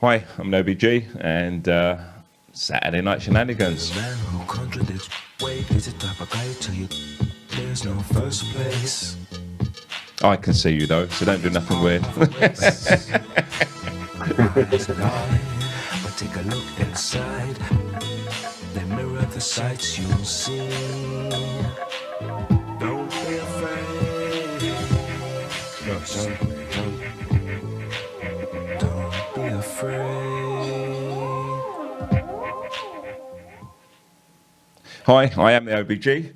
Hi, I'm OBG and Saturday Night Shenanigans. The man who contradicts. Wait, is it type of guy to you? There's no first place. I can see you though, so don't do nothing weird. Eyes lie, but take a look inside. They mirror the sights you'll see. Don't be afraid. Don't be afraid. Hi, I am the OBG.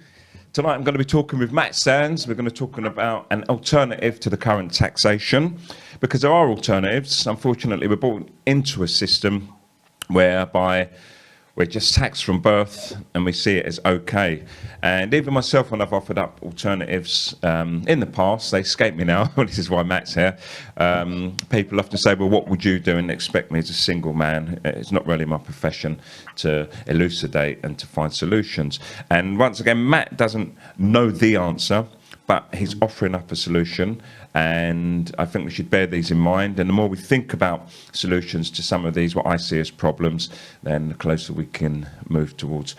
Tonight I'm going to be talking with Matt Sands. We're going to be talking about an alternative to the current taxation, because there are alternatives. Unfortunately, we're brought into a system whereby we're just taxed from birth and we see it as okay. And even myself, when I've offered up alternatives in the past, they escape me now. This is why Matt's here. People often say, well, what would you do? And expect me as a single man. It's not really my profession to elucidate and to find solutions. And once again, Matt doesn't know the answer, but he's offering up a solution, and I think we should bear these in mind. And the more we think about solutions to some of these, what I see as problems, then the closer we can move towards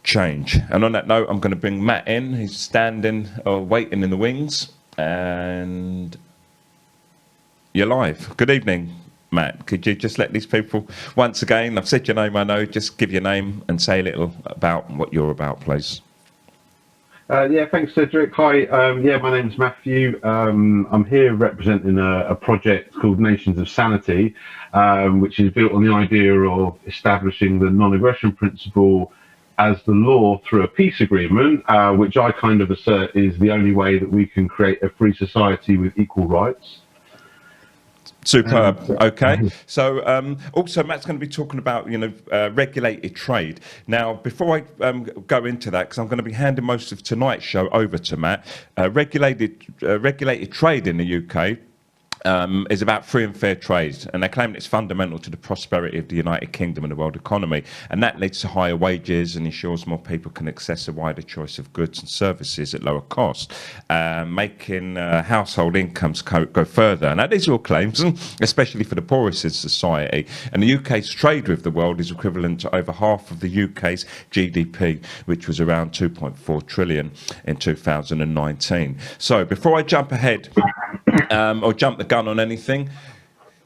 change. And on that note, I'm going to bring Matt in. He's standing or waiting in the wings, and you're live. Good evening, Matt. Could you just let these people, once again, I've said your name, I know, just give your name and say a little about what you're about, please. Yeah, thanks, Cedric. Hi, my name's Matthew. I'm here representing a project called Nations of Sanity, which is built on the idea of establishing the non-aggression principle as the law through a peace agreement, which I kind of assert is the only way that we can create a free society with equal rights. Superb. Okay. So also Matt's going to be talking about, regulated trade. Now, before I go into that, because I'm going to be handing most of tonight's show over to Matt, regulated trade in the UK is about free and fair trade, and they claim it's fundamental to the prosperity of the United Kingdom and the world economy, and that leads to higher wages and ensures more people can access a wider choice of goods and services at lower cost, making household incomes go further. Now, these are all claims, especially for the poorest in society, and the UK's trade with the world is equivalent to over half of the UK's GDP, which was around 2.4 trillion in 2019. So before I jump ahead or jump the gun on anything,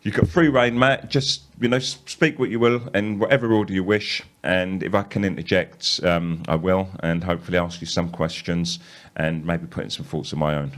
you've got free rein, Matt. Just speak what you will in whatever order you wish, and if I can interject, I will, and hopefully ask you some questions and maybe put in some thoughts of my own.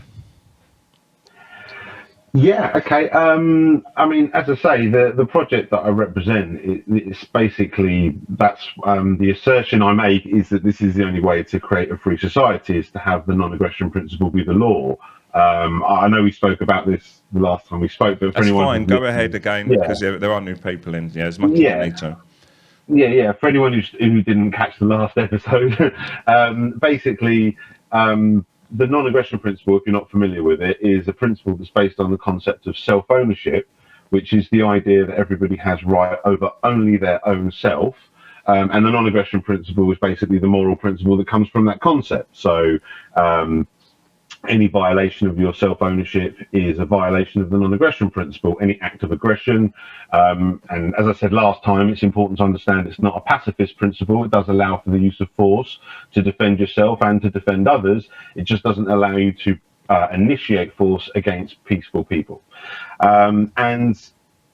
Yeah, okay. I mean, as I say, the project that I represent, it's basically, that's the assertion I make is that this is the only way to create a free society, is to have the non-aggression principle be the law. I know we spoke about this the last time we spoke, but for that's anyone fine. Go ahead again, because there are new people in. Yeah, as much as you need to. Yeah. For anyone who didn't catch the last episode, basically, the non-aggression principle, if you're not familiar with it, is a principle that's based on the concept of self-ownership, which is the idea that everybody has right over only their own self. And the non-aggression principle is basically the moral principle that comes from that concept. So any violation of your self-ownership is a violation of the non-aggression principle. Any act of aggression, and as I said last time, it's important to understand it's not a pacifist principle. It does allow for the use of force to defend yourself and to defend others. It just doesn't allow you to initiate force against peaceful people. And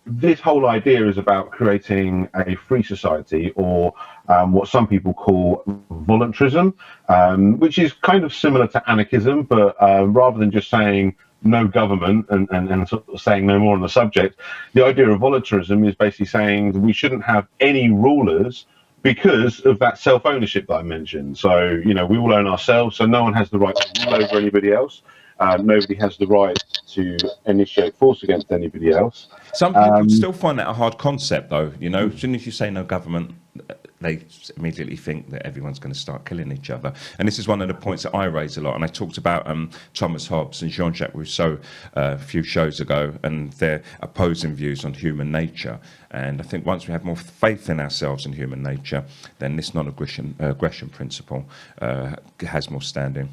this whole idea is about creating a free society, or what some people call voluntarism, which is kind of similar to anarchism, but rather than just saying no government and sort of saying no more on the subject, the idea of voluntarism is basically saying we shouldn't have any rulers because of that self-ownership that I mentioned. So, we all own ourselves, so no one has the right to rule over anybody else. Nobody has the right to initiate force against anybody else. Some people still find that a hard concept, though. As soon as you say no government, they immediately think that everyone's going to start killing each other. And this is one of the points that I raise a lot. And I talked about Thomas Hobbes and Jean-Jacques Rousseau a few shows ago, and their opposing views on human nature. And I think once we have more faith in ourselves and human nature, then this non-aggression principle has more standing.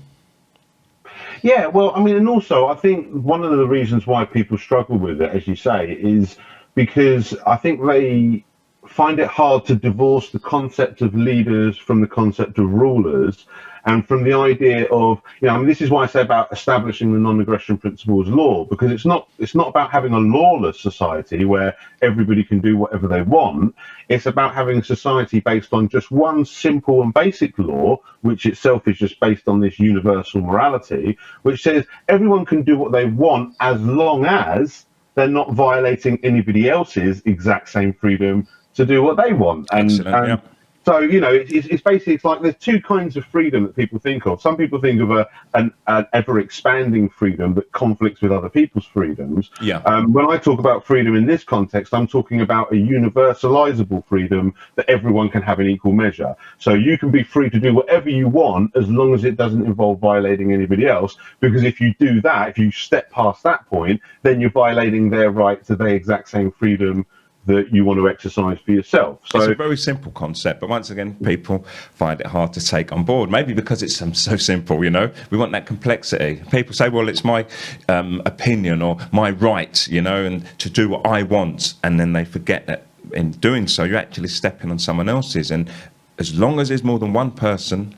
Yeah, well, I mean, and also I think one of the reasons why people struggle with it, as you say, is because I think they find it hard to divorce the concept of leaders from the concept of rulers, and from the idea of, I mean, this is why I say about establishing the non-aggression principle as law, because it's not about having a lawless society where everybody can do whatever they want. It's about having a society based on just one simple and basic law, which itself is just based on this universal morality, which says everyone can do what they want as long as they're not violating anybody else's exact same freedom to do what they want. Excellent, yeah. So, it's basically, it's like there's two kinds of freedom that people think of. Some people think of an ever expanding freedom that conflicts with other people's freedoms. Yeah. When I talk about freedom in this context, I'm talking about a universalizable freedom that everyone can have in equal measure. So you can be free to do whatever you want as long as it doesn't involve violating anybody else. Because if you do that, if you step past that point, then you're violating their right to the exact same freedom that you want to exercise for yourself. So it's a very simple concept, but once again, people find it hard to take on board. Maybe because it's so simple, we want that complexity. People say, well, it's my opinion or my right, and to do what I want. And then they forget that in doing so, you're actually stepping on someone else's. And as long as there's more than one person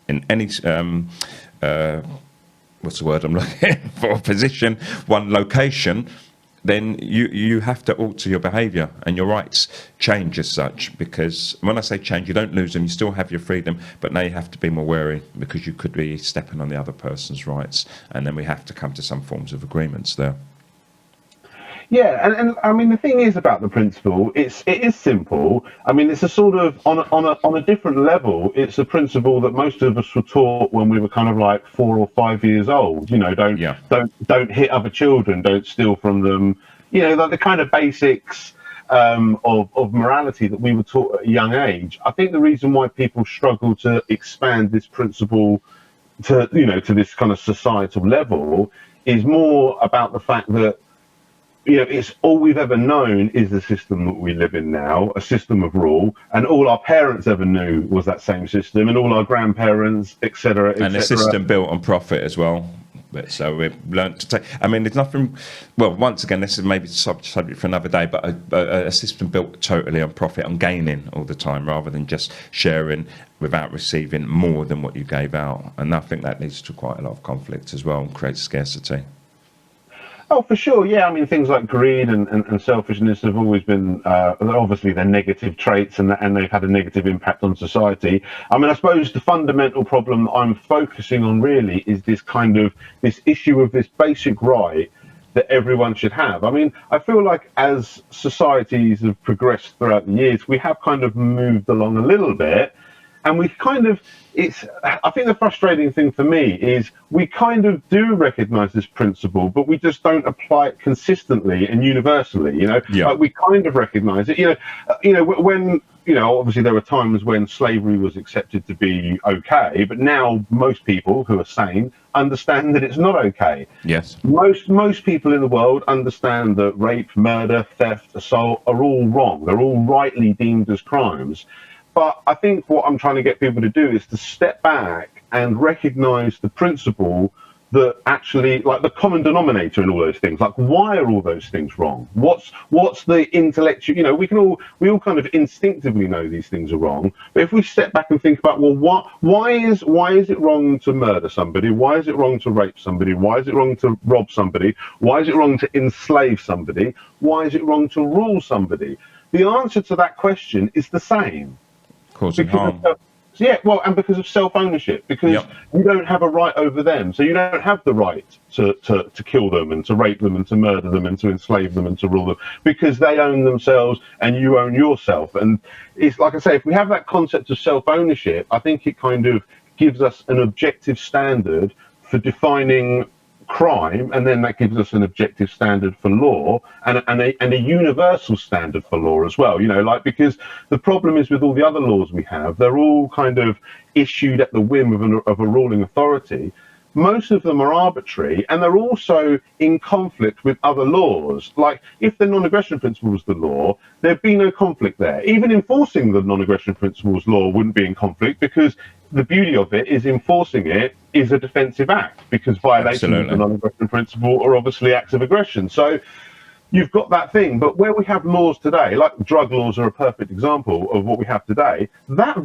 in any, what's the word I'm looking for, position, one location, then you have to alter your behaviour and your rights change as such. Because when I say change, you don't lose them, you still have your freedom, but now you have to be more wary because you could be stepping on the other person's rights, and then we have to come to some forms of agreements there. Yeah, and I mean, the thing is about the principle, it is simple. I mean, it's a sort of on a different level. It's a principle that most of us were taught when we were kind of like 4 or 5 years old. Don't hit other children, don't steal from them. Like the kind of basics of morality that we were taught at a young age. I think the reason why people struggle to expand this principle to this kind of societal level is more about the fact that it's all we've ever known is the system that we live in now, a system of rule, and all our parents ever knew was that same system, and all our grandparents, etc. And a system built on profit as well. But so we've learned to take. I mean, there's nothing. Well, once again, this is maybe subject for another day. But a system built totally on profit, on gaining all the time, rather than just sharing without receiving more than what you gave out. And I think that leads to quite a lot of conflict as well, and creates scarcity. Oh, for sure. Yeah. I mean, things like greed and selfishness have always been, obviously, they're negative traits, and they've had a negative impact on society. I mean, I suppose the fundamental problem that I'm focusing on really is this issue of this basic right that everyone should have. I mean, I feel like as societies have progressed throughout the years, we have kind of moved along a little bit. And we I think the frustrating thing for me is we kind of do recognize this principle, but we just don't apply it consistently and universally, Yeah. Like we kind of recognize it, when, obviously there were times when slavery was accepted to be okay, but now most people who are sane understand that it's not okay. Yes. Most people in the world understand that rape, murder, theft, assault are all wrong. They're all rightly deemed as crimes. But I think what I'm trying to get people to do is to step back and recognize the principle that actually, like the common denominator in all those things, like why are all those things wrong? What's the intellectual, we all kind of instinctively know these things are wrong. But if we step back and think about, well, why is it wrong to murder somebody? Why is it wrong to rape somebody? Why is it wrong to rob somebody? Why is it wrong to enslave somebody? Why is it wrong to rule somebody? The answer to that question is the same. Causing harm. And because of self-ownership, because you don't have a right over them, so you don't have the right to kill them and to rape them and to murder them and to enslave them and to rule them, because they own themselves and you own yourself. And it's like I say, if we have that concept of self-ownership, I think it kind of gives us an objective standard for defining crime, and then that gives us an objective standard for law and a universal standard for law as well, because the problem is with all the other laws we have, they're all kind of issued at the whim of a ruling authority. Most of them are arbitrary, and they're also in conflict with other laws. Like, if the non-aggression principle was the law, there'd be no conflict there. Even enforcing the non-aggression principles law wouldn't be in conflict, because the beauty of it is enforcing it is a defensive act, because violations of the non-aggression principle are obviously acts of aggression. So you've got that thing. But where we have laws today, like drug laws are a perfect example of what we have today, that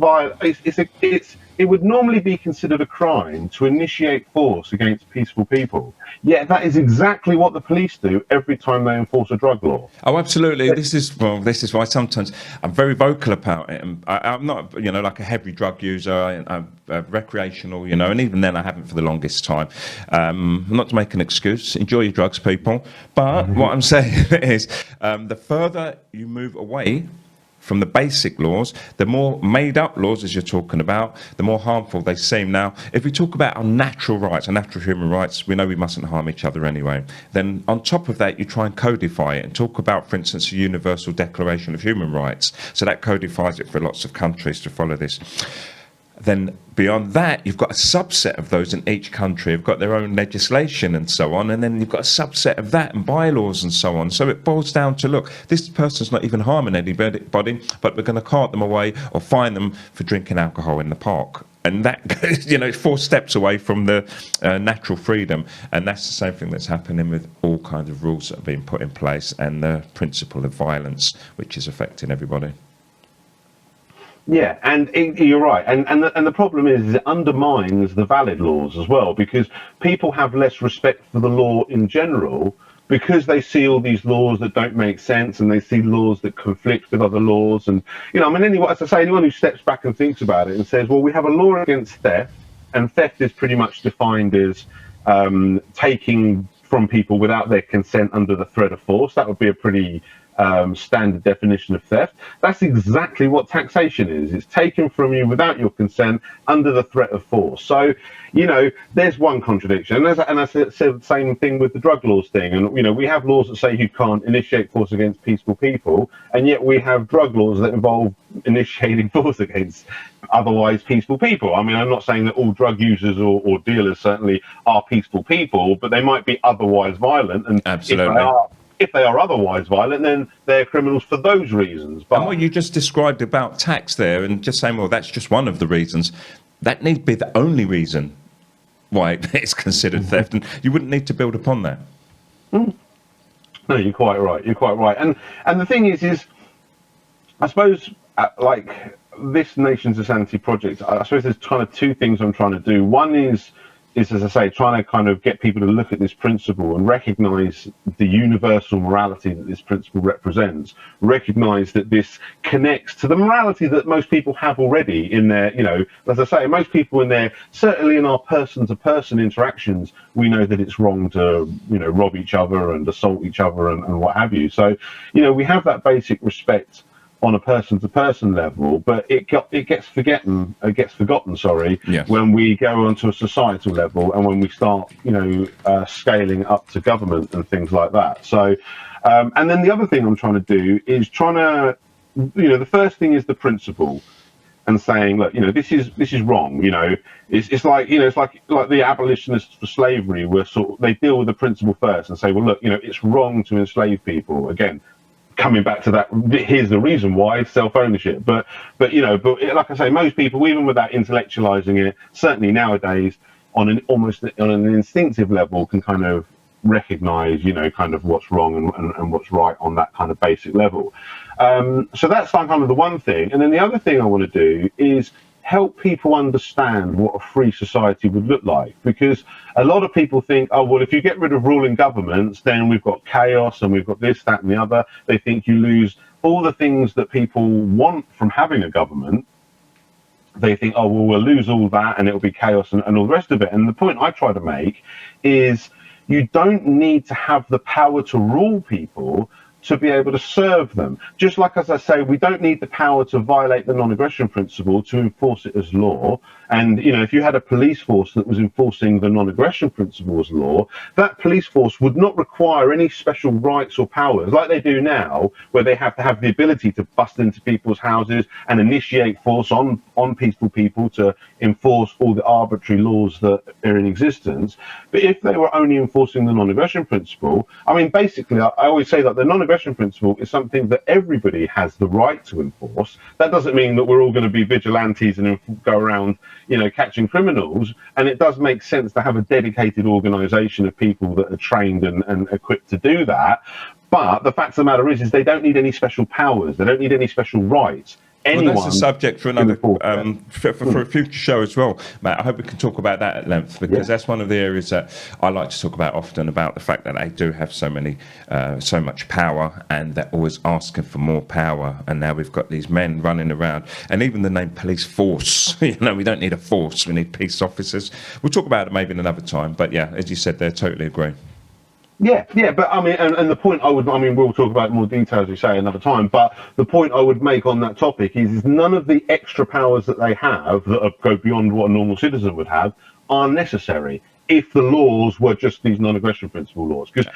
it would normally be considered a crime to initiate force against peaceful people. Yet that is exactly what the police do every time they enforce a drug law. Oh, absolutely. This is why sometimes I'm very vocal about it. And I'm not, like a heavy drug user. I'm recreational, and even then I haven't for the longest time. Not to make an excuse. Enjoy your drugs, people. But what I'm saying is, the further you move away from the basic laws, the more made up laws, as you're talking about, the more harmful they seem. Now, if we talk about our natural rights, our natural human rights, we know we mustn't harm each other anyway. Then on top of that, you try and codify it and talk about, for instance, the Universal Declaration of Human Rights. So that codifies it for lots of countries to follow this. Then beyond that, you've got a subset of those in each country. You've got their own legislation and so on. And then you've got a subset of that and bylaws and so on. So it boils down to, look, this person's not even harming anybody, but we're going to cart them away or fine them for drinking alcohol in the park. And that goes, 4 steps away from the natural freedom. And that's the same thing that's happening with all kinds of rules that are being put in place and the principle of violence, which is affecting everybody. Yeah, and you're right, and the problem is it undermines the valid laws as well, because people have less respect for the law in general because they see all these laws that don't make sense, and they see laws that conflict with other laws, and as I say, anyone who steps back and thinks about it and says, well, we have a law against theft, and theft is pretty much defined as taking from people without their consent under the threat of force. That would be a pretty standard definition of theft. That's exactly what taxation is. It's taken from you without your consent under the threat of force. So, there's one contradiction. And I said the same thing with the drug laws thing. And, we have laws that say you can't initiate force against peaceful people, and yet we have drug laws that involve initiating force against otherwise peaceful people. I mean, I'm not saying that all drug users or dealers certainly are peaceful people, but they might be otherwise violent. And absolutely. If they are otherwise violent, then they're criminals for those reasons. But and what you just described about tax there, and just saying, well, that's just one of the reasons, that need to be the only reason why it's considered theft, and you wouldn't need to build upon that. No, you're quite right. You're quite right. And the thing is I suppose, like this Nations of Sanity project, I suppose there's kind of 2 things I'm trying to do. One is, as I say, trying to kind of get people to look at this principle and recognize the universal morality that this principle represents, recognize that this connects to the morality that most people have already in their, as I say, most people in their, certainly in our person-to-person interactions, we know that it's wrong to, rob each other and assault each other and what have you. So, we have that basic respect on a person-to-person level, but it gets forgotten. Yeah. When we go onto a societal level and when we start, scaling up to government and things like that. So, and then the other thing I'm trying to do is the first thing is the principle, and saying, look, this is wrong. It's like the abolitionists for slavery were they deal with the principle first and say, well, look, it's wrong to enslave people. Again, coming back to that, here's the reason why: self-ownership. But like I say, most people, even without intellectualizing it, certainly nowadays, on an instinctive level, can kind of recognize, kind of what's wrong and what's right on that kind of basic level. So that's kind of the one thing. And then the other thing I want to do is help people understand what a free society would look like, because a lot of people think, oh, well, if you get rid of ruling governments, then we've got chaos and we've got this, that and the other. They think you lose all the things that people want from having a government. They think, oh, well, we'll lose all that and it'll be chaos and all the rest of it. And the point I try to make is you don't need to have the power to rule people to be able to serve them. Just like, as I say, we don't need the power to violate the non-aggression principle to enforce it as law. And, if you had a police force that was enforcing the non-aggression principle as law, that police force would not require any special rights or powers like they do now, where they have to have the ability to bust into people's houses and initiate force on peaceful people to enforce all the arbitrary laws that are in existence. But if they were only enforcing the non-aggression principle, I mean, basically, I always say that the non-aggression principle is something that everybody has the right to enforce. That doesn't mean that we're all going to be vigilantes and go around, catching criminals. And it does make sense to have a dedicated organization of people that are trained and equipped to do that. But the fact of the matter is they don't need any special powers. They don't need any special rights. Well, that's a subject for another for a future show as well, Matt. I hope we can talk about that at length, because that's one of the areas that I like to talk about often, about the fact that they do have so much power, and they're always asking for more power. And now we've got these men running around, and even the name police force. We don't need a force; we need peace officers. We'll talk about it maybe in another time. But yeah, as you said, they totally agree. Yeah, but I mean, and the point we'll talk about more detail, as we say, another time, but the point I would make on that topic is none of the extra powers that they have that go beyond what a normal citizen would have are necessary if the laws were just these non-aggression principle laws. Because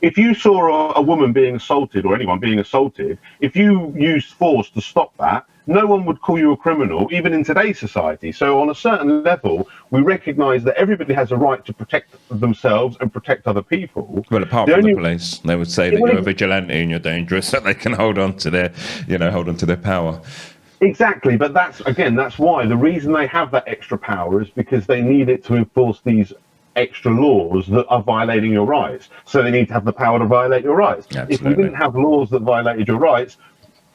if you saw a woman being assaulted, or anyone being assaulted, if you used force to stop that, no one would call you a criminal, even in today's society. So on a certain level, we recognise that everybody has a right to protect themselves and protect other people. Well, apart from the police, they would say that you're a vigilante and you're dangerous, so they can hold on to their power. Exactly, but that's why the reason they have that extra power is because they need it to enforce these extra laws that are violating your rights. So they need to have the power to violate your rights. Absolutely. If we didn't have laws that violated your rights,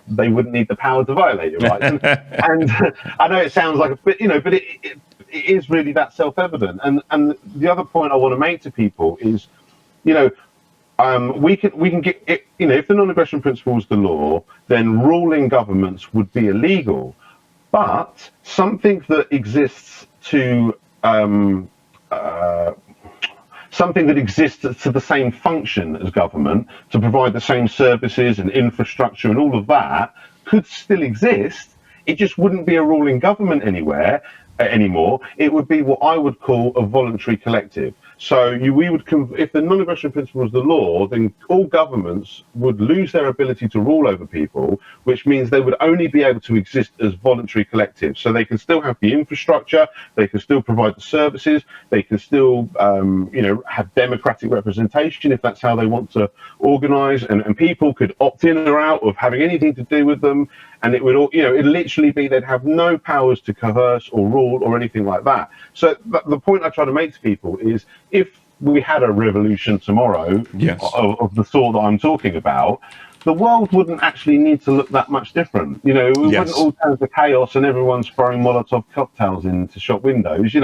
they wouldn't need the power to violate your rights. And I know it sounds like a bit, but it is really that self-evident. And the other point I want to make to people is, we can get it, if the non-aggression principle is the law, then ruling governments would be illegal. But something that exists to the same function as government, to provide the same services and infrastructure and all of that, could still exist. It just wouldn't be a ruling government anymore. It would be what I would call a voluntary collective. So if the non-aggression principle was the law, then all governments would lose their ability to rule over people, which means they would only be able to exist as voluntary collectives. So they can still have the infrastructure, they can still provide the services, they can still, have democratic representation if that's how they want to organise, and people could opt in or out of having anything to do with them. And it would it'd literally be they'd have no powers to coerce or rule or anything like that. So the point I try to make to people is, if we had a revolution tomorrow of the sort that I'm talking about, the world wouldn't actually need to look that much different. We wouldn't all turn to chaos and everyone's throwing Molotov cocktails into shop windows.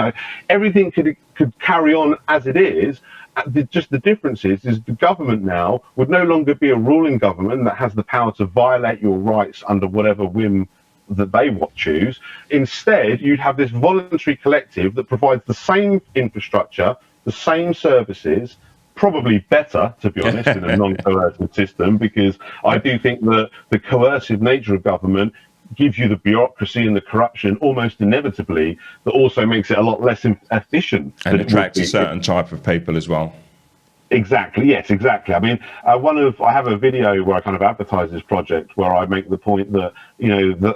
Everything could carry on as it is. Just the difference is the government now would no longer be a ruling government that has the power to violate your rights under whatever whim that they choose. Instead, you'd have this voluntary collective that provides the same infrastructure, the same services, probably better, to be honest, in a non-coercive system, because I do think that the coercive nature of government gives you the bureaucracy and the corruption almost inevitably, that also makes it a lot less efficient. And attracts a certain type of people as well. Exactly. Yes, exactly. I mean, I have a video where I kind of advertise this project, where I make the point that,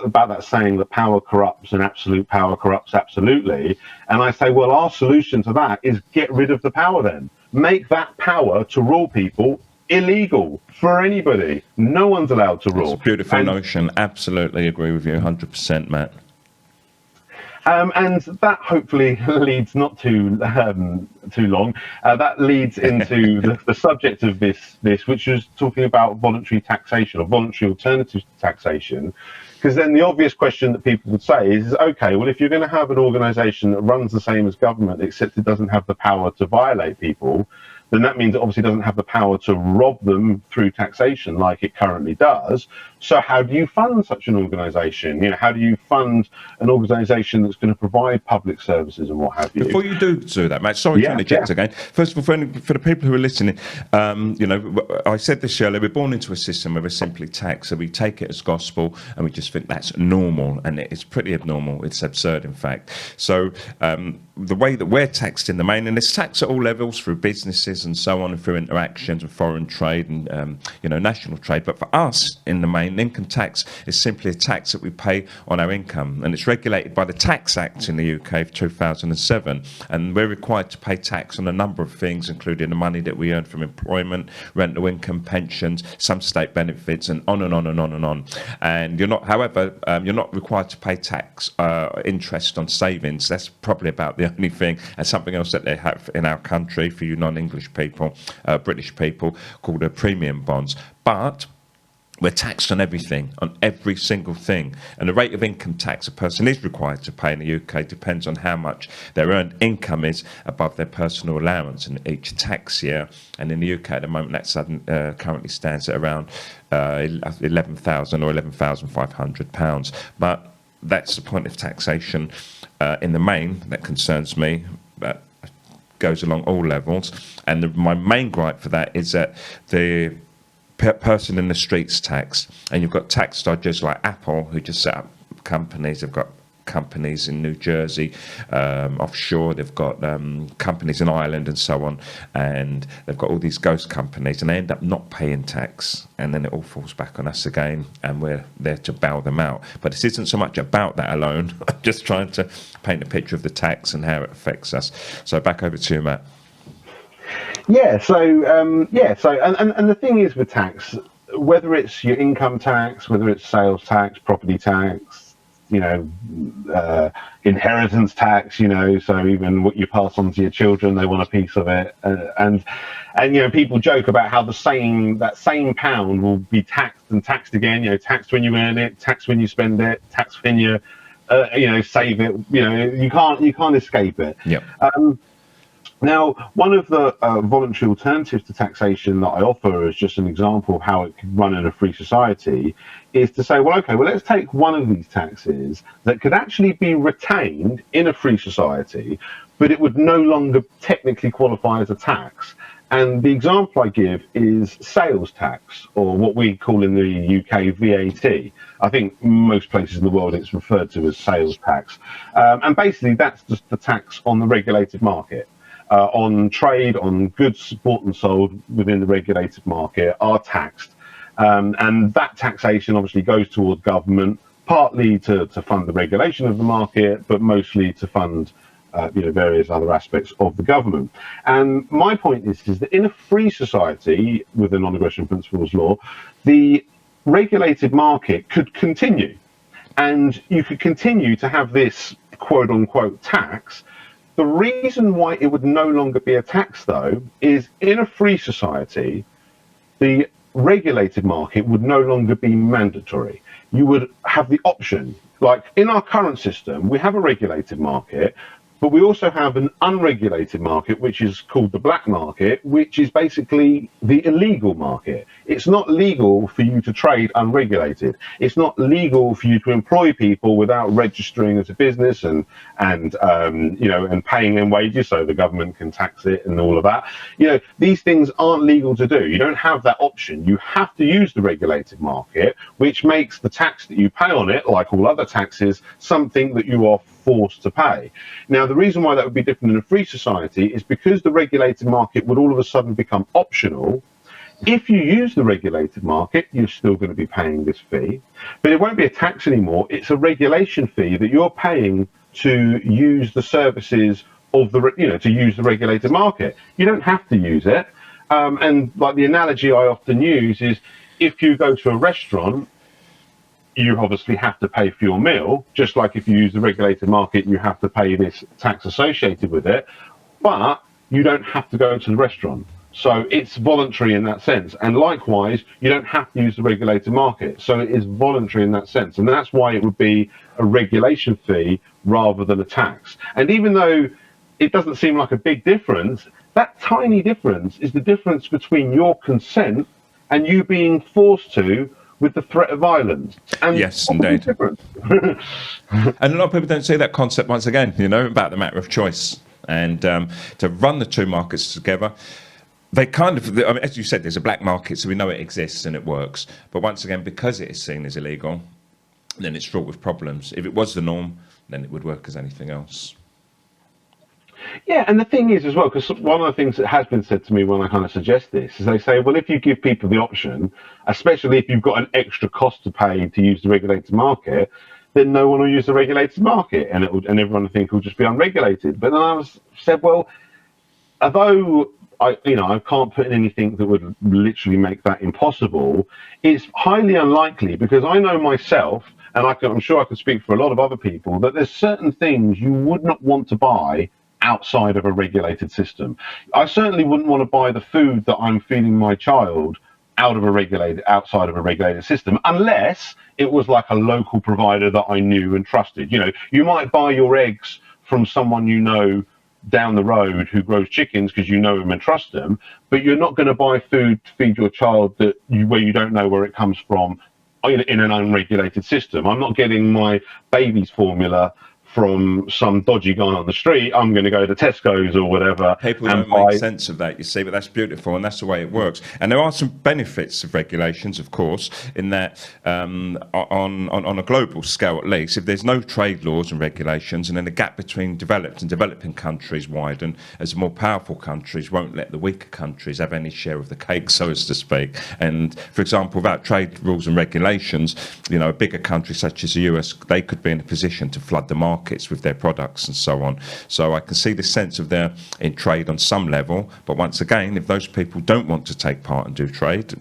about that saying that power corrupts and absolute power corrupts absolutely. And I say, well, our solution to that is get rid of the power then. Make that power to rule people illegal for anybody. No one's allowed to rule. It's a beautiful notion. Absolutely agree with you 100%, Matt. And that hopefully leads not too long. That leads into the subject of this, which is talking about voluntary taxation, or voluntary alternatives to taxation. Because then the obvious question that people would say is, okay, well, if you're going to have an organisation that runs the same as government, except it doesn't have the power to violate people, then that means it obviously doesn't have the power to rob them through taxation like it currently does. So how do you fund such an organisation? How do you fund an organisation that's going to provide public services and what have you? Before you do that, Matt, sorry to interject again. First of all, for the people who are listening, I said this earlier, we're born into a system where we're simply taxed, so we take it as gospel and we just think that's normal, and it's pretty abnormal. It's absurd, in fact. So the way that we're taxed in the main, and it's taxed at all levels through businesses and so on, and through interactions with foreign trade and national trade. But for us, in the main, income tax is simply a tax that we pay on our income, and it's regulated by the Tax Act in the UK of 2007. And we're required to pay tax on a number of things, including the money that we earn from employment, rental income, pensions, some state benefits, and on and on and on and on. And you're not, however, you're not required to pay tax interest on savings. That's probably about the the only thing, and something else that they have in our country for you non-English people, British people, called premium bonds. But we're taxed on everything, on every single thing. And the rate of income tax a person is required to pay in the UK depends on how much their earned income is above their personal allowance in each tax year. And in the UK at the moment, that currently stands at around £11,000 or £11,500. But that's the point of taxation in the main that concerns me. That goes along all levels. And my main gripe for that is that the person in the streets tax, and you've got tax dodgers like Apple who just set up companies. They've got companies in New Jersey offshore, they've got companies in Ireland and so on, and they've got all these ghost companies, and they end up not paying tax, and then it all falls back on us again, and we're there to bail them out. But this isn't so much about that alone. I'm just trying to paint a picture of the tax and how it affects us. So back over to you, Matt. So the thing is with tax, whether it's your income tax, whether it's sales tax, property tax, inheritance tax, so even what you pass on to your children, they want a piece of it, and people joke about how that same pound will be taxed again, taxed when you earn it, taxed when you spend it, taxed when you save it. You can't escape it. Yep. Now, one of the voluntary alternatives to taxation that I offer as just an example of how it could run in a free society is to say, let's take one of these taxes that could actually be retained in a free society, but it would no longer technically qualify as a tax. And the example I give is sales tax, or what we call in the UK VAT. I think most places in the world it's referred to as sales tax. And basically that's just the tax on the regulated market. On trade, on goods bought and sold within the regulated market are taxed. And that taxation obviously goes toward government, partly to fund the regulation of the market, but mostly to fund various other aspects of the government. And my point is that in a free society with the non-aggression principles law, the regulated market could continue. And you could continue to have this quote unquote tax. The reason why it would no longer be a tax, though, is in a free society, the regulated market would no longer be mandatory. You would have the option. Like in our current system, we have a regulated market, but we also have an unregulated market, which is called the black market, which is basically the illegal market. It's not legal for you to trade unregulated. It's not legal for you to employ people without registering as a business and paying them wages so the government can tax it and all of that. These things aren't legal to do. You don't have that option. You have to use the regulated market, which makes the tax that you pay on it, like all other taxes, something that you are forced to pay. Now, the reason why that would be different in a free society is because the regulated market would all of a sudden become optional. If you use the regulated market, you're still going to be paying this fee, but it won't be a tax anymore. It's a regulation fee that you're paying to use the services of to use the regulated market. You don't have to use it. And like the analogy I often use is if you go to a restaurant, you obviously have to pay for your meal, just like if you use the regulated market, you have to pay this tax associated with it, but you don't have to go to the restaurant. So it's voluntary in that sense. And likewise, you don't have to use the regulated market. So it is voluntary in that sense. And that's why it would be a regulation fee rather than a tax. And even though it doesn't seem like a big difference, that tiny difference is the difference between your consent and you being forced to with the threat of violence. And yes, indeed. And a lot of people don't see that concept once again, about the matter of choice. And to run the two markets together, they as you said, there's a black market, so we know it exists and it works. But once again, because it is seen as illegal, then it's fraught with problems. If it was the norm, then it would work as anything else. Yeah, and the thing is as well, because one of the things that has been said to me when I kind of suggest this is they say, well, if you give people the option, especially if you've got an extra cost to pay to use the regulated market, then no one will use the regulated market, and everyone I think will just be unregulated. But then I said, well, although I can't put in anything that would literally make that impossible, it's highly unlikely because I know myself, and I'm sure I could speak for a lot of other people, that there's certain things you would not want to buy outside of a regulated system. I certainly wouldn't want to buy the food that I'm feeding my child outside of a regulated system, unless it was like a local provider that I knew and trusted. You might buy your eggs from someone down the road who grows chickens because you know him and trust them, but you're not going to buy food to feed your child where you don't know where it comes from in an unregulated system. I'm not getting my baby's formula from some dodgy guy on the street. I'm going to go to Tesco's or whatever. People don't make sense of that, you see, but that's beautiful, and that's the way it works. And there are some benefits of regulations, of course, in that on a global scale at least, if there's no trade laws and regulations, and then the gap between developed and developing countries widen, as more powerful countries won't let the weaker countries have any share of the cake, so as to speak. And, for example, without trade rules and regulations, a bigger country such as the US, they could be in a position to flood the market with their products and so on. So I can see the sense of they're in trade on some level, but once again, if those people don't want to take part and do trade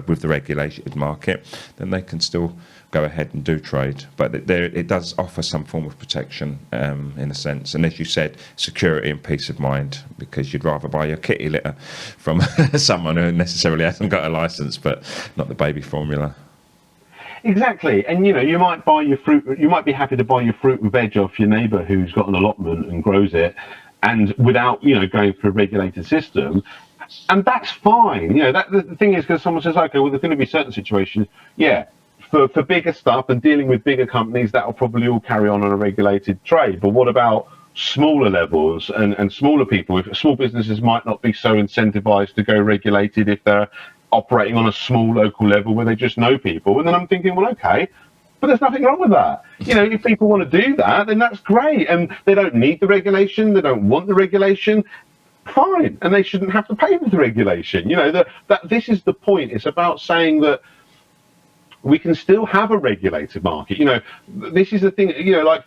with the regulated market, then they can still go ahead and do trade. But it does offer some form of protection in a sense, and as you said, security and peace of mind, because you'd rather buy your kitty litter from someone who necessarily hasn't got a license, but not the baby formula. Exactly, and you might buy your fruit. You might be happy to buy your fruit and veg off your neighbour who's got an allotment and grows it, and without going through a regulated system, and that's fine. The thing is, because someone says, okay, well, there's going to be certain situations. Yeah, for bigger stuff and dealing with bigger companies, that will probably all carry on a regulated trade. But what about smaller levels and smaller people? If small businesses might not be so incentivized to go regulated if they're operating on a small local level where they just know people. And then I'm thinking, well, okay, but there's nothing wrong with that. If people want to do that, then that's great. And they don't need the regulation. They don't want the regulation. Fine. And they shouldn't have to pay for the regulation. That this is the point. It's about saying that we can still have a regulated market. This is the thing, like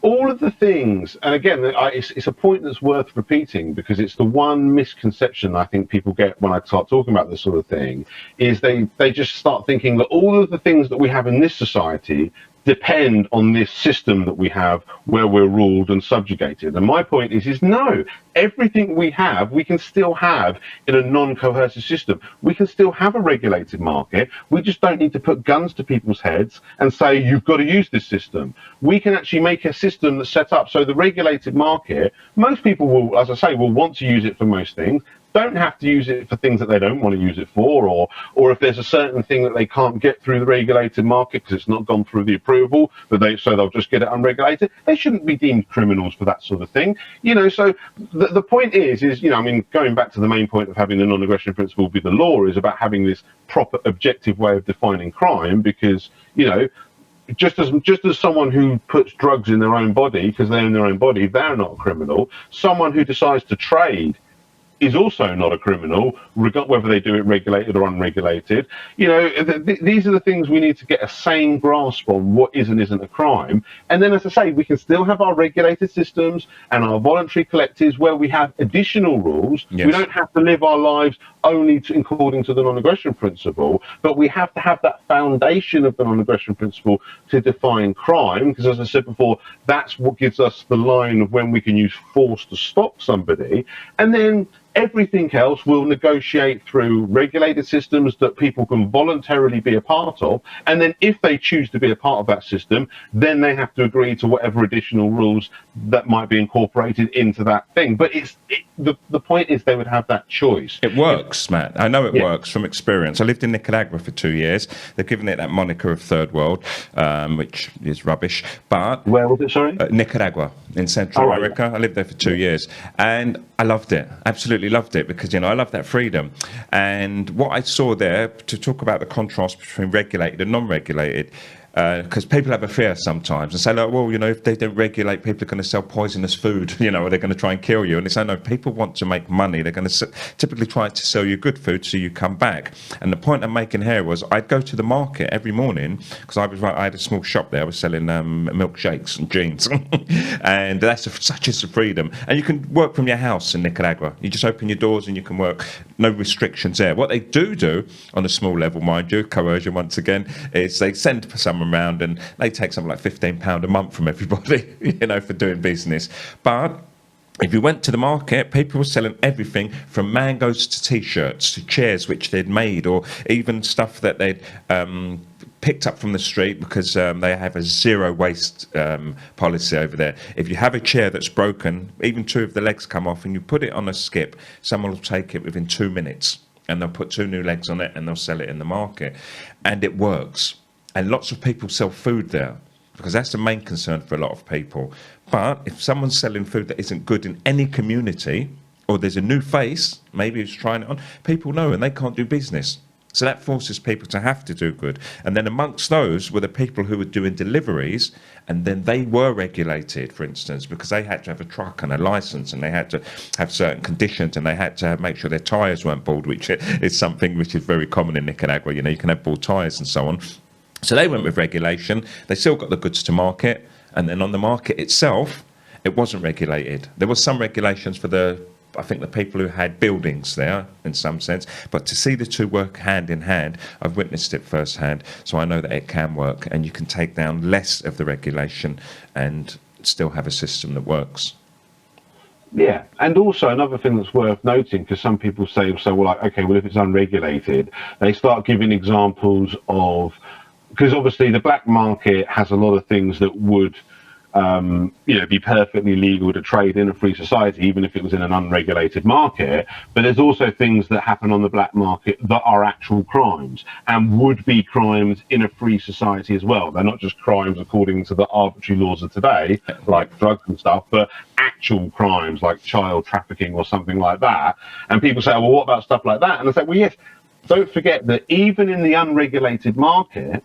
all of the things, and again, it's a point that's worth repeating, because it's the one misconception I think people get when I start talking about this sort of thing, is they just start thinking that all of the things that we have in this society depend on this system that we have where we're ruled and subjugated. And my point is no, everything we have, we can still have in a non-coercive system. We can still have a regulated market. We just don't need to put guns to people's heads and say, you've got to use this system. We can actually make a system that's set up so the regulated market, most people will, as I say, will want to use it for most things, don't have to use it for things that they don't want to use it for, or if there's a certain thing that they can't get through the regulated market because it's not gone through the approval, so they'll just get it unregulated. They shouldn't be deemed criminals for that sort of thing. So the point is going back to the main point of having the non-aggression principle be the law, is about having this proper objective way of defining crime, because just as someone who puts drugs in their own body because they own their own body, they're not a criminal. Someone who decides to trade is also not a criminal, whether they do it regulated or unregulated. These are the things we need to get a sane grasp on what is and isn't a crime. And then, as I say, we can still have our regulated systems and our voluntary collectives where we have additional rules. Yes. We don't have to live our lives only according to the non-aggression principle, but we have to have that foundation of the non-aggression principle to define crime, because, as I said before, that's what gives us the line of when we can use force to stop somebody. And then everything else will negotiate through regulated systems that people can voluntarily be a part of. And then if they choose to be a part of that system, then they have to agree to whatever additional rules that might be incorporated into that thing. But the point is they would have that choice. It works, Matt. I know it works from experience. I lived in Nicaragua for 2 years. They've given it that moniker of third world, which is rubbish. But where was it, sorry? Nicaragua in Central America. I lived there for 2 years. And I loved it. Absolutely loved it, because I love that freedom. And what I saw there, to talk about the contrast between regulated and non-regulated, because people have a fear sometimes and say, like, well, if they don't regulate, people are going to sell poisonous food, or they're going to try and kill you. And they say, no, people want to make money. They're going to typically try to sell you good food so you come back. And the point I'm making here was I'd go to the market every morning, because I had a small shop there. I was selling milkshakes and jeans. And that's such a freedom. And you can work from your house in Nicaragua. You just open your doors and you can work. No restrictions there. What they do on a small level, mind you, coercion once again, is they send someone coming round, and they take something like £15 a month from everybody, for doing business. But if you went to the market, people were selling everything from mangoes to T-shirts to chairs which they'd made, or even stuff that they'd picked up from the street, because they have a zero waste policy over there. If you have a chair that's broken, even 2 of the legs come off, and you put it on a skip, someone will take it within 2 minutes, and they'll put 2 new legs on it, and they'll sell it in the market. And it works. And lots of people sell food there, because that's the main concern for a lot of people. But if someone's selling food that isn't good in any community, or there's a new face, maybe who's trying it on, people know, and they can't do business. So that forces people to have to do good. And then amongst those were the people who were doing deliveries, and then they were regulated, for instance, because they had to have a truck and a license, and they had to have certain conditions, and they had to make sure their tyres weren't bald, which is something which is very common in Nicaragua. You can have bald tyres and so on. So they went with regulation. They still got the goods to market. And then on the market itself, it wasn't regulated. There was some regulations for the people who had buildings there in some sense. But to see the two work hand in hand, I've witnessed it firsthand. So I know that it can work, and you can take down less of the regulation and still have a system that works. Yeah, and also another thing that's worth noting, because some people say, if it's unregulated, they start giving examples of, because obviously the black market has a lot of things that would be perfectly legal to trade in a free society, even if it was in an unregulated market. But there's also things that happen on the black market that are actual crimes, and would be crimes in a free society as well. They're not just crimes according to the arbitrary laws of today, like drugs and stuff, but actual crimes like child trafficking or something like that. And people say, well, what about stuff like that? And I say, well, yes, don't forget that even in the unregulated market,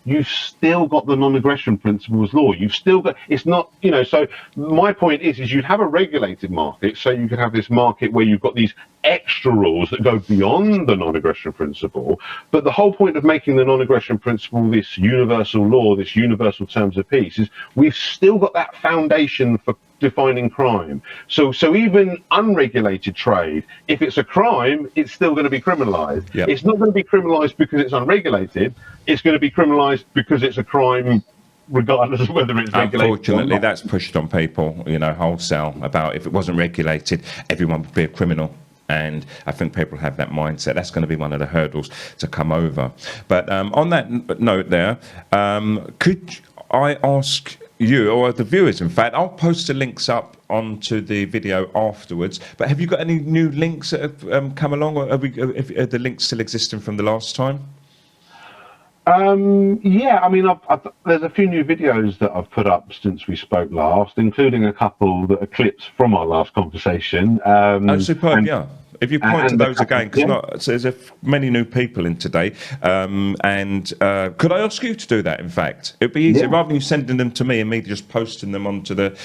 you've still got the non-aggression principles law. You've still got, it's not, so my point is you'd have a regulated market, so you could have this market where you've got these extra rules that go beyond the non-aggression principle. But the whole point of making the non-aggression principle this universal law, this universal terms of peace, is we've still got that foundation for defining crime. So even unregulated trade, if it's a crime, it's still going to be criminalized. Yep. It's not going to be criminalized because it's unregulated. It's going to be criminalized because it's a crime, regardless of whether it's regulated. Unfortunately, that's pushed on people, wholesale, about if it wasn't regulated, everyone would be a criminal. And I think people have that mindset. That's going to be one of the hurdles to come over. But on that note there, could I ask you, or the viewers, in fact, I'll post the links up onto the video afterwards, but have you got any new links that have come along, or are the links still existing from the last time? Yeah, I mean, there's a few new videos that I've put up since we spoke last, including a couple that are clips from our last conversation. Oh, superb, yeah. If you point to those again, because there's many new people in today, and could I ask you to do that? In fact, it'd be easier rather than you sending them to me and me just posting them onto the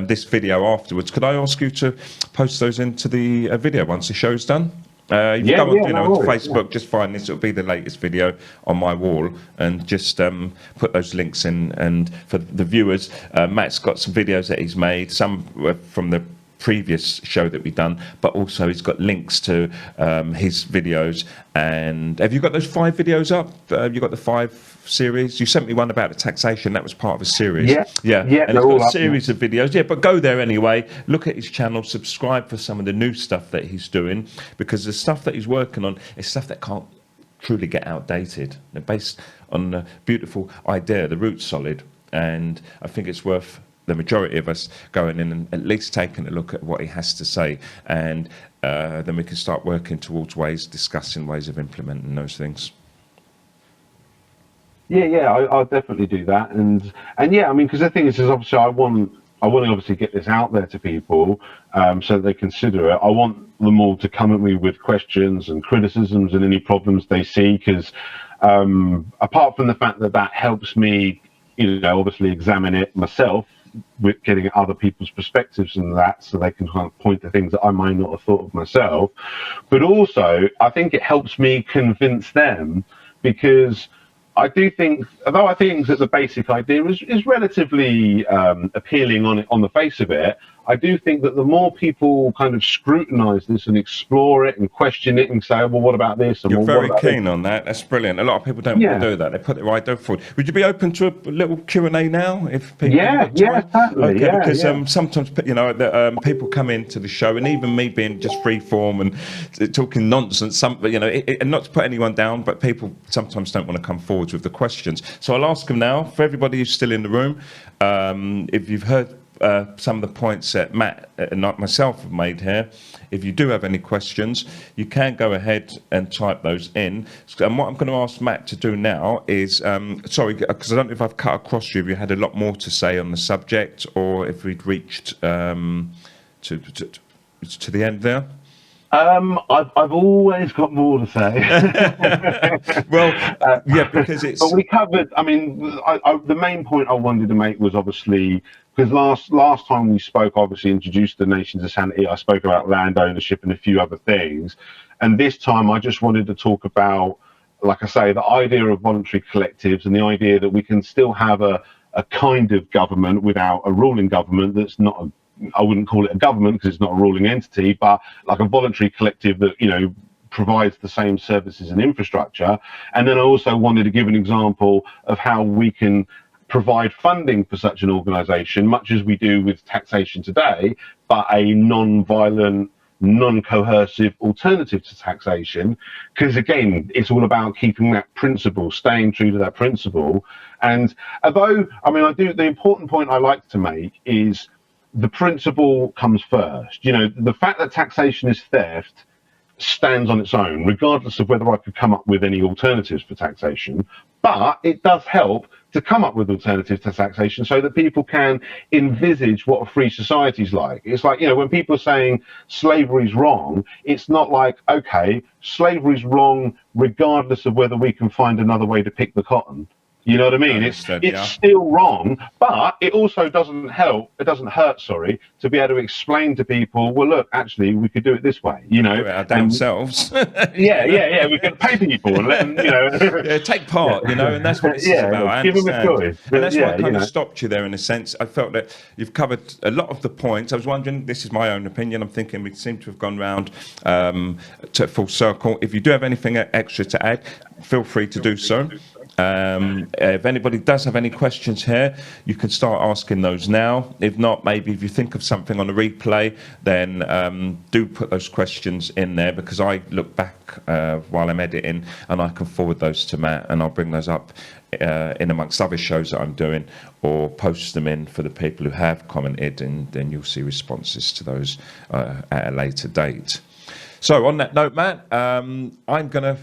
this video afterwards. Could I ask you to post those into the video once the show's done? If you go on, Facebook, just find this. It'll be the latest video on my wall, and just put those links in. And for the viewers, Matt's got some videos that he's made, some from the previous show that we've done, but also he's got links to his videos. And have you got those 5 videos up? You got the 5 series? You sent me one about the taxation. That was part of a series. Yeah. And he's got a series of videos. Yeah, but go there anyway. Look at his channel. Subscribe for some of the new stuff that he's doing, because the stuff that he's working on is stuff that can't truly get outdated. They're based on a beautiful idea. The root's solid, and I think it's worth the majority of us going in and at least taking a look at what he has to say, and then we can start working towards discussing ways of implementing those things. Yeah, I'll definitely do that, and yeah, I mean, because the thing is obviously I want to obviously get this out there to people, so that they consider it. I want them all to come at me with questions and criticisms and any problems they see, because apart from the fact that helps me, obviously examine it myself, with getting other people's perspectives and that, so they can kind of point to things that I might not have thought of myself. But also, I think it helps me convince them, because I do think, although I think that the basic idea is relatively appealing on the face of it, I do think that the more people kind of scrutinise this and explore it and question it and say, well, what about this? And You're well, what very about this? keen on that. That's brilliant. A lot of people don't want Yeah. to do that. They put their idea forward. Would you be open to a little Q&A now, if people have got Yeah, time? certainly. Okay, Yeah, because yeah. sometimes people come into the show, and even me being just free form and talking nonsense. And not to put anyone down, but people sometimes don't want to come forward with the questions. So I'll ask them now. For everybody who's still in the room, if you've heard some of the points that Matt and myself have made here. If you do have any questions, you can go ahead and type those in. And what I'm going to ask Matt to do now is, sorry, because I don't know if I've cut across you, if you had a lot more to say on the subject, or if we'd reached to the end there. I've always got more to say. Well, yeah, because it's. But we covered. I mean, the main point I wanted to make was obviously because last time we spoke, obviously introduced the Nations of Sanity. I spoke about land ownership and a few other things, and this time I just wanted to talk about, like I say, the idea of voluntary collectives and the idea that we can still have a kind of government without a ruling government that's not I wouldn't call it a government because it's not a ruling entity, but like a voluntary collective that, provides the same services and infrastructure. And then I also wanted to give an example of how we can provide funding for such an organization, much as we do with taxation today, but a non-violent, non-coercive alternative to taxation. Because again, it's all about keeping that principle, staying true to that principle. And although, the important point I like to make is the principle comes first. The fact that taxation is theft stands on its own, regardless of whether I could come up with any alternatives for taxation. But it does help to come up with alternatives to taxation so that people can envisage what a free society is like. It's like, when people are saying slavery is wrong, it's not like, okay, slavery is wrong regardless of whether we can find another way to pick the cotton. You know what I mean? It's still wrong, but it also doesn't hurt, to be able to explain to people, well, look, actually, we could do it this way, Do it our damn selves. Yeah. We could pay people and let them, Yeah, take part, and that's what this is about. I give them a understand. choice. And that's why I kind of stopped you there in a sense. I felt that you've covered a lot of the points. I was wondering, this is my own opinion, I'm thinking we seem to have gone round to full circle. If you do have anything extra to add, feel free to do so. If anybody does have any questions here, you can start asking those now. If not, maybe if you think of something on a replay, then do put those questions in there, because I look back while I'm editing and I can forward those to Matt, and I'll bring those up in amongst other shows that I'm doing, or post them in for the people who have commented, and then you'll see responses to those at a later date. So on that note, Matt, I'm going to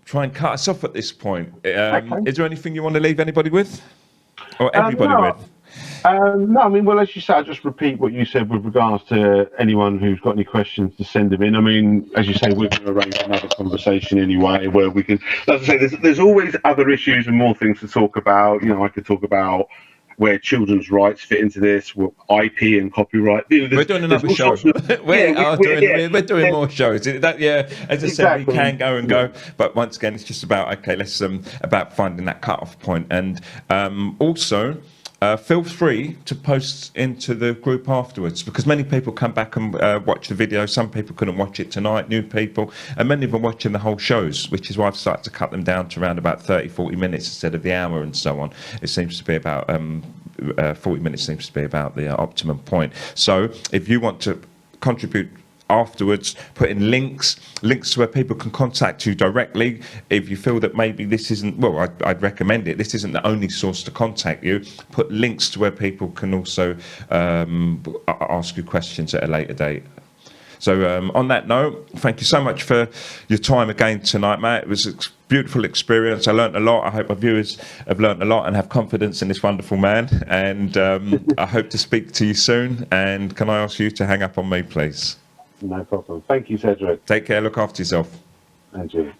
try and cut us off at this point. Okay. Is there anything you want to leave anybody with, or everybody with? No, as you say, I'll just repeat what you said with regards to anyone who's got any questions to send them in. As you say, we're going to arrange another conversation anyway, where we can, as I say, there's always other issues and more things to talk about. I could talk about where children's rights fit into this, IP and copyright. We're doing another show. We're doing more shows. As I said, we can go and go, but once again, it's just about let's about finding that cut-off point, and also. Feel free to post into the group afterwards, because many people come back and watch the video. Some people couldn't watch it tonight, new people, and many of them watching the whole shows, which is why I've started to cut them down to around about 30-40 minutes instead of the hour and so on. It seems to be about 40 minutes seems to be about the optimum point. So if you want to contribute afterwards, put in links to where people can contact you directly. If you feel that maybe this isn't, I'd recommend it, this isn't the only source to contact you, put links to where people can also ask you questions at a later date. So on that note, thank you so much for your time again tonight, Matt. It was a beautiful experience. I learned a lot. I hope our viewers have learned a lot and have confidence in this wonderful man. And I hope to speak to you soon. And can I ask you to hang up on me, please? No problem. Thank you, Cedric. Take care. Look after yourself. And you.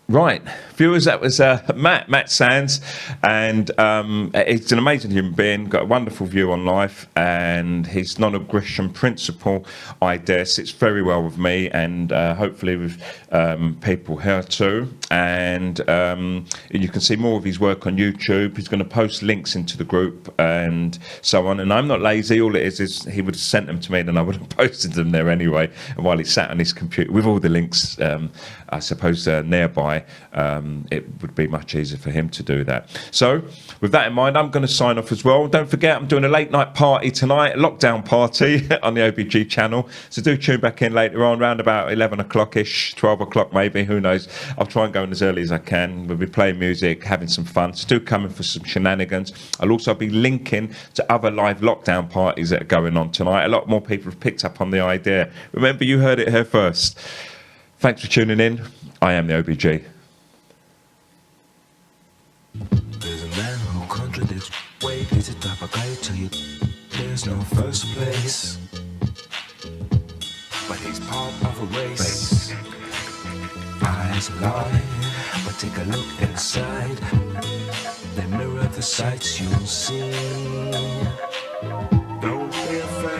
Right, viewers, that was Matt Sands, and he's an amazing human being, got a wonderful view on life, and his non-aggression principle idea sits very well with me, and hopefully with people here too. and you can see more of his work on YouTube. He's going to post links into the group and so on. And I'm not lazy. All it is he would have sent them to me, and I would have posted them there anyway. And while he sat on his computer with all the links, I suppose nearby, it would be much easier for him to do that. So with that in mind, I'm going to sign off as well. Don't forget, I'm doing a late night party tonight, a lockdown party on the OBG channel. So do tune back in later on, around about 11 o'clock-ish, 12 o'clock maybe, who knows. I'll try and go in as early as I can. We'll be playing music, having some fun. So do come in for some shenanigans. I'll also be linking to other live lockdown parties that are going on tonight. A lot more people have picked up on the idea. Remember, you heard it here first. Thanks for tuning in. I am the OBG. There's a man who contradicts. Wait, is it type of guy tell you there's no first place, but he's part of a race. Eyes lie, but take a look inside. They mirror the sights you'll see. Don't be afraid.